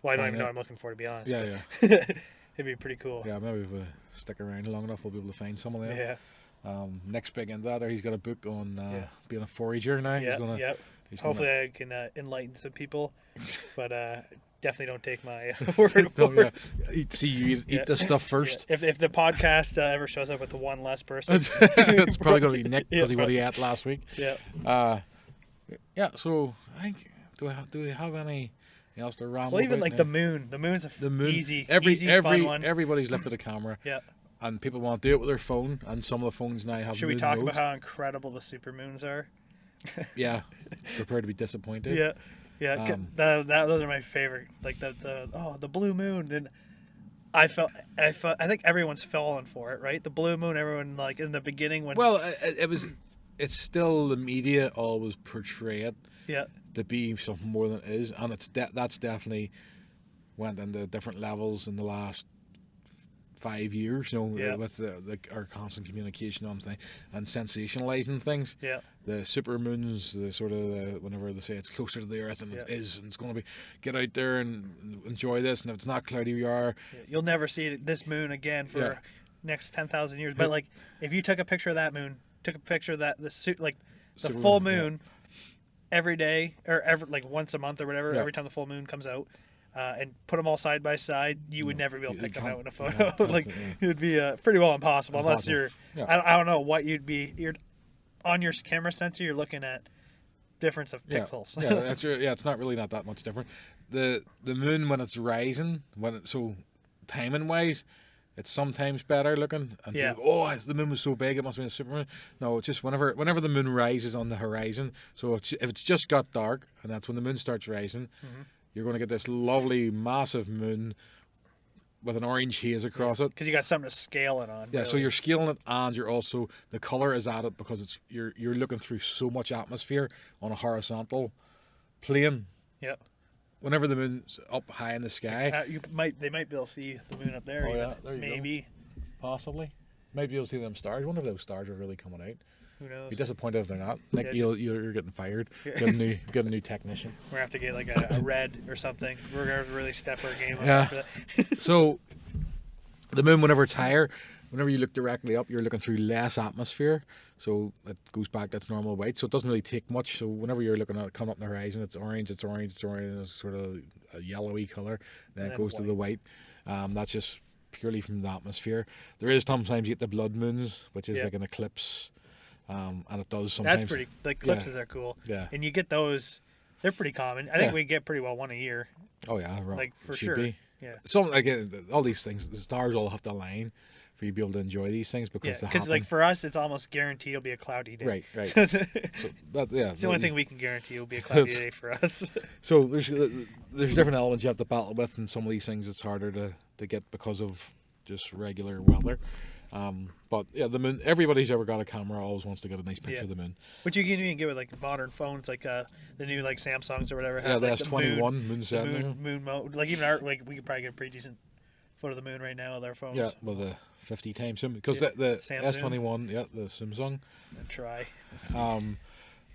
Well, I don't even know what I'm looking for, to be honest. Yeah. It'd be pretty cool. Yeah, maybe if we stick around long enough, we'll be able to find some of them. Yeah. Next big into that, he's got a book on being a forager now. Hopefully I can enlighten some people, but definitely don't take my word for it. See you eat this stuff first. Yeah. If the podcast ever shows up with the one less person, it's probably going to be Nick because he ate last week. Yeah. So I think do we have any else to ramble? Well, even like now? the moon. The moon's easy, fun one. Everybody's lifted a camera. Yeah. And people want to do it with their phone, and some of the phones now have. Should we talk about how incredible the supermoons are? Yeah, prepare to be disappointed. Yeah. Those are my favorite. Like the blue moon. And I think everyone's fallen for it, right? The blue moon. Everyone like in the beginning when. Well, it's still the media always portray it. Yeah. To be something more than it is, and that's definitely went into different levels in the last 5 years, with our constant communication on things and sensationalizing things. Yeah. The super moons, the sort of whenever they say it's closer to the Earth and it is, and it's going to be, get out there and enjoy this, and if it's not cloudy, we are. Yeah, you'll never see this moon again for next 10,000 years. But like, if you took a picture of that moon, took a picture of the full moon. Every day or once a month or whatever, every time the full moon comes out, and put them all side by side, you would never be able to pick them out in a photo. It would be pretty well impossible unless you're. Yeah. I don't know what you'd be. You're on your camera sensor. You're looking at difference of pixels. Yeah, that's it's not really not that much different. The moon when it's rising, timing wise, it's sometimes better looking, and people, the moon was so big, it must have been a supermoon. No, it's just whenever the moon rises on the horizon. So if it's just got dark, and that's when the moon starts rising, you're going to get this lovely, massive moon with an orange haze across it. Because you got something to scale it on. Yeah, really. So you're scaling it, and you're also the color is added because you're looking through so much atmosphere on a horizontal plane. Yeah. whenever the moon's up high in the sky. They might be able to see the moon up there. Oh even. yeah, there you Maybe. go. Possibly. Maybe you'll see them stars. I wonder if those stars are really coming out. Who knows? Be disappointed if they're not. Like Yeah, you're getting fired. Yeah. Get a new technician. We're gonna have to get like a red or something. We're gonna really step our game up Yeah. after that. So the moon, whenever it's higher, whenever you look directly up, you're looking through less atmosphere. So it goes back to its normal weight. So it doesn't really take much. So whenever you're looking at it coming up the horizon, it's orange, it's sort of a yellowy color. Then it goes to the white. That's just purely from the atmosphere. There is sometimes you get the blood moons, which is like an eclipse. And it does sometimes. That's pretty. Like eclipses are cool. Yeah. And you get those. They're pretty common. I think we get pretty well one a year. Oh yeah, right. Like for Should sure. be. Yeah. Some all these things, the stars all have to align for you to be able to enjoy these things because because like for us, it's almost guaranteed it'll be a cloudy day. Right. It's So it's the only thing we can guarantee will be a cloudy day for us. So there's different elements you have to battle with, and some of these things it's harder to get because of just regular weather. But yeah, the moon. Everybody's ever got a camera always wants to get a nice picture of the moon. Which you can even get with like modern phones, like the new like Samsungs or whatever. Yeah, the like, S21 moon set. Moon mode. Like even our we could probably get a pretty decent photo of the moon right now with our phones. Yeah, with a 50 times zoom because the S21, the Samsung. Try.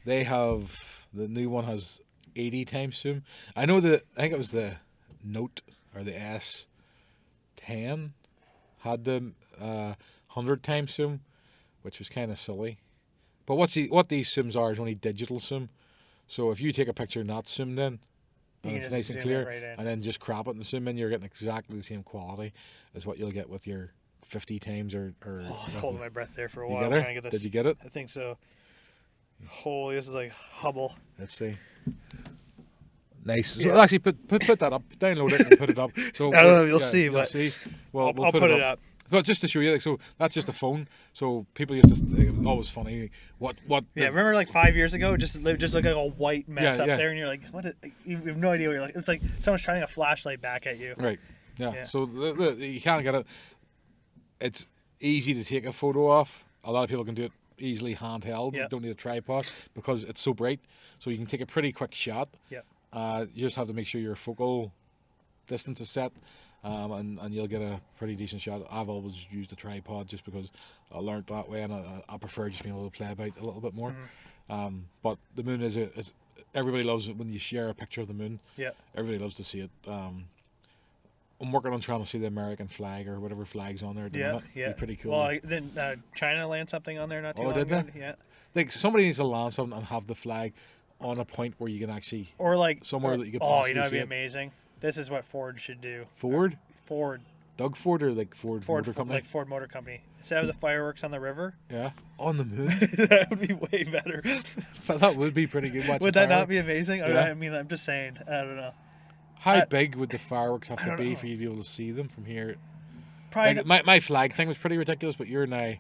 They have the new one has 80 times zoom. I think it was the Note or the S10 had the 100 times zoom, which was kind of silly. But what these zooms are is only digital zoom. So if you take a picture not zoomed in, and it's nice and clear, and then just crop it and zoom in, you're getting exactly the same quality as what you'll get with your 50 times or I was holding my breath there for a while trying to get this. Did you get it? I think so. Holy, this is like Hubble. Let's see. Nice. So actually, put that up. Download it and put it up. So I don't know. You'll see, but see. Well, I'll put it up. But just to show you, like, so that's just a phone. So people used to. It was always funny. What? Yeah, remember like 5 years ago, just look like a white mess up yeah. there, and you're like, what? You have no idea what you're like. It's like someone's shining a flashlight back at you. Right. Yeah. So you can't get it. It's easy to take a photo off. A lot of people can do it easily handheld. Yeah. You don't need a tripod because it's so bright. So you can take a pretty quick shot. Yeah. You just have to make sure your focal distance is set. And you'll get a pretty decent shot. I've always used a tripod just because I learned that way, and I prefer just being able to play about a little bit more. But the moon is everybody loves it when you share a picture of the moon. Yeah. Everybody loves to see it. I'm working on trying to see the American flag or whatever flag's on there. At the minute. Yeah. Be pretty cool. Well, then China land something on there not too long did ago. they? Yeah. Like somebody needs to land something and have the flag on a point where you can actually Or like somewhere that you could Oh, possibly you know, it'd see be it. amazing. This is what Ford should do. Ford. Doug Ford or like Ford Motor Company? Like Ford Motor Company. Instead of the fireworks on the river. Yeah. On the moon. That would be way better. That would be pretty good. Would that not be amazing? Yeah. I mean, I'm just saying. I don't know. How big would the fireworks have to be know. for you to be able to see them from here? Probably. Like, my flag thing was pretty ridiculous, but you're now,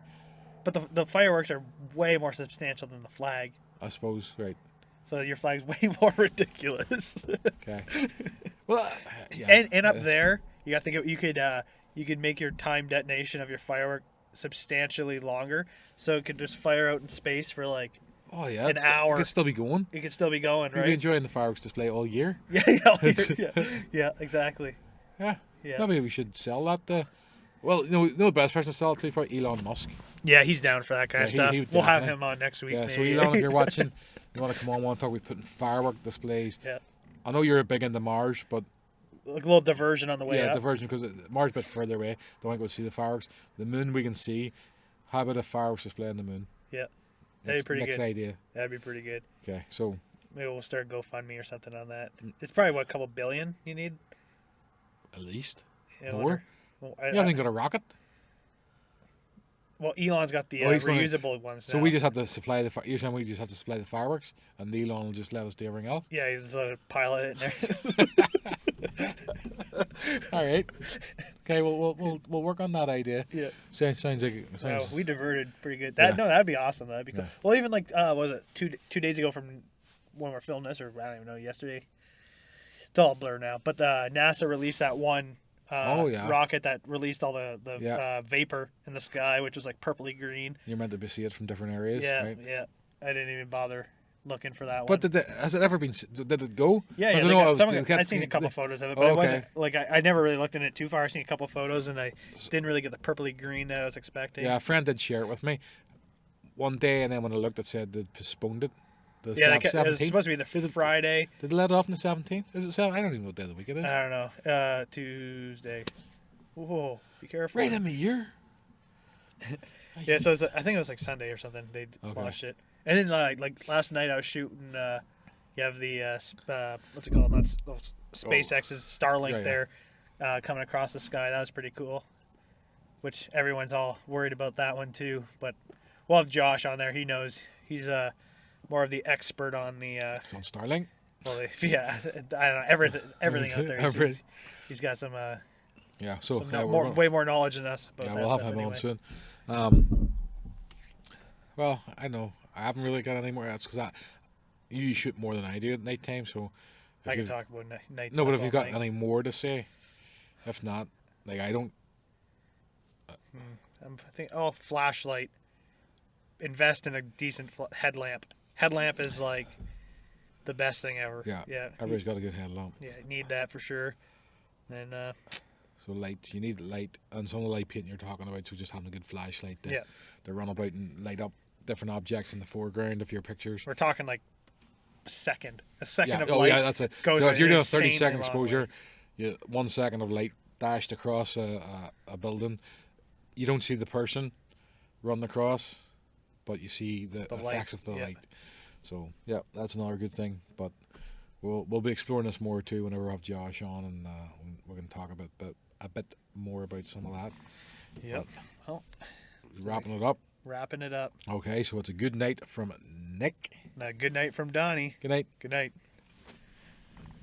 But the fireworks are way more substantial than the flag. I suppose, right. So your flag's way more ridiculous. Okay. Well, yeah. And up there, you got to think you could make your time detonation of your firework substantially longer, so it could just fire out in space for like an hour. It could still be going. It could still be going, You'd right? be enjoying the fireworks display all year. Yeah, exactly. Yeah. Yeah. Maybe we should sell that. Well, the best person to sell it to is probably Elon Musk. Yeah, he's down for that kind of stuff. We'll have him on next week. Yeah, maybe. so Elon, if you're watching, you want to come on, want to talk about putting firework displays. Yeah. I know you're big into Mars, but like a little diversion on the way up. Yeah, diversion because Mars is a bit further away. Don't want to go see the fireworks. The moon we can see. How about a fireworks display on the moon? Yeah, that'd be pretty next good. idea. That'd be pretty good. Okay, so maybe we'll start GoFundMe or something on that. It's probably a couple billion you need. At least Yeah, more. Well, You haven't got a rocket. Well, Elon's got the he's reusable ones now. So we just have to supply you're saying we just have to supply the fireworks, and Elon will just let us do everything else. Yeah, you just let it pilot it in there. All right. Okay, well we'll work on that idea. Yeah. Sounds like Wow, we diverted pretty good. That'd be awesome. That'd be cool. Yeah. Well, even like was it two days ago from when we're filming this, or I don't even know, yesterday. It's all a blur now. But NASA released that one rocket that released all the vapor in the sky, which was like purpley green. You're meant to see it from different areas. Yeah, right? yeah. I didn't even bother looking for that one. But has it ever been? Did it go? Yeah, 'Cause yeah. I know I've seen a couple photos of it, but Oh, it wasn't okay. like I never really looked in it too far. I've seen a couple photos, and I didn't really get the purpley green that I was expecting. Yeah, a friend did share it with me one day, and then when I looked, it said they postponed it. The Yeah, it was 17th. supposed to be the Friday. Did they let it off on the 17th? Is it 7? I don't even know what day of the week it is. I don't know. Tuesday. Whoa, be careful. Right in the year. Yeah, so I think it was like Sunday or something. They launched it, and then like last night I was shooting. You have the what's it called? Not SpaceX's Starlink there, coming across the sky. That was pretty cool. Which everyone's all worried about that one too. But we'll have Josh on there. He knows. He's more of the expert on the. It's on Starlink. Well, yeah, I don't know everything out there. He's got some. Yeah, so way more knowledge than us about that we'll stuff have him anyway. on soon. Well, I know I haven't really got any more. That's because you shoot more than I do at night time, so I can talk about night. No, but if stuff you've got all night. any more to say, if not, like I don't. I think flashlight. Invest in a decent headlamp. Headlamp is like the best thing ever. Yeah. Everybody's got a good headlamp. Yeah, you need that for sure. And so light, you need light, and some of the light painting you're talking about. So just having a good flashlight to run about and light up different objects in the foreground of your pictures. we're talking like a second of light. Yeah, that's it. Goes So if you're doing a insanely 30-second long exposure, way. 1 second of light dashed across a building, you don't see the person run across, but you see the effects of the light. So yeah, that's another good thing. But we'll be exploring this more too whenever I have Josh on, and we're going to talk a bit more about some of that. Yep. Well, Wrapping it up. Okay, so it's a good night from Nick. Good night from Donnie. Good night. Good night.